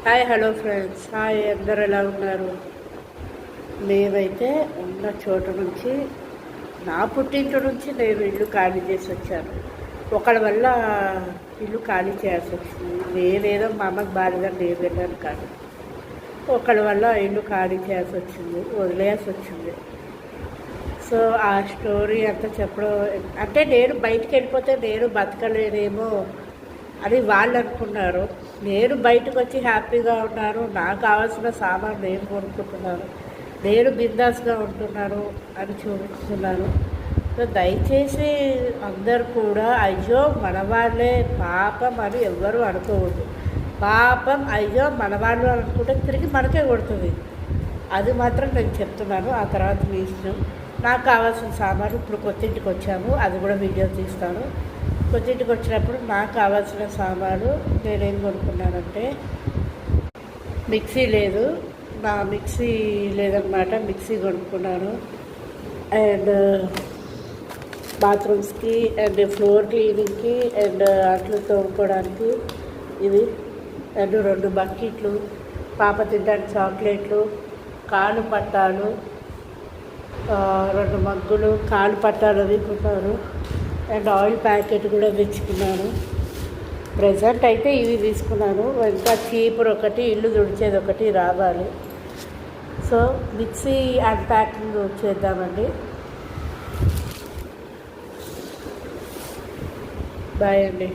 Hi hello friends, hi అందరు ఎలా ఉన్నారు? మేమైతే ఉన్న చోట నుంచి, నా పుట్టింటి నుంచి నేను ఇల్లు ఖాళీ చేసి వచ్చాను. ఒకళ్ళ వల్ల ఇల్లు ఖాళీ చేయాల్సి వచ్చింది. నేనేదో మా అమ్మకి బాధగా నేను వెళ్ళాను కాదు, ఒకళ్ళ వల్ల ఇల్లు ఖాళీ చేయాల్సి వచ్చింది, వదిలేయాల్సి వచ్చింది. సో ఆ స్టోరీ అంతా చెప్పడం అంటే, నేను బయటికి వెళ్ళిపోతే నేను బతకలేనేమో అని వాళ్ళు అనుకున్నారు. నేను బయటకు వచ్చి హ్యాపీగా ఉన్నాను, నాకు కావాల్సిన సామాన్ నేను కొనుక్కుంటున్నాను, నేను బిందాస్గా ఉంటున్నాను అని చూపిస్తున్నాను. సో దయచేసి అందరు కూడా అయ్యో మన వాళ్ళే పాపం అని ఎవ్వరూ అనుకోవద్దు. పాపం అయ్యో మన వాళ్ళు అనుకుంటే తిరిగి మనకే కొడుతుంది. అది మాత్రం నేను చెప్తున్నాను. ఆ తర్వాత మీ ఇష్టం. నాకు కావాల్సిన సామాను ఇప్పుడు కొత్తింటికి వచ్చాము, అది కూడా వీడియో తీస్తాను. కొత్తింటికి వచ్చినప్పుడు నాకు కావాల్సిన సామాను నేనేం కొనుక్కున్నానంటే, మిక్సీ లేదు, నా మిక్సీ లేదన్నమాట, మిక్సీ కొనుక్కున్నాను. అండ్ బాత్రూమ్స్కి అండ్ ఫ్లోర్ క్లీనింగ్కి అండ్ అట్లు తోముకోవడానికి ఇవి, అండ్ 2 బకెట్లు, పాప తినడానికి చాక్లెట్లు, కాలు పట్టాలు, 2 మగ్గులు, కాలు పట్టాలు అవి కొన్నాను. అండ్ ఆయిల్ ప్యాకెట్ కూడా తెచ్చుకున్నాను. ప్రజెంట్ అయితే ఇవి తీసుకున్నాను. ఇంకా చీపురు ఒకటి, ఇల్లు తుడిచేది ఒకటి రావాలి. సో మిక్సీ అన్ప్యాకింగ్ చేద్దామండి. బాయ్ అండి.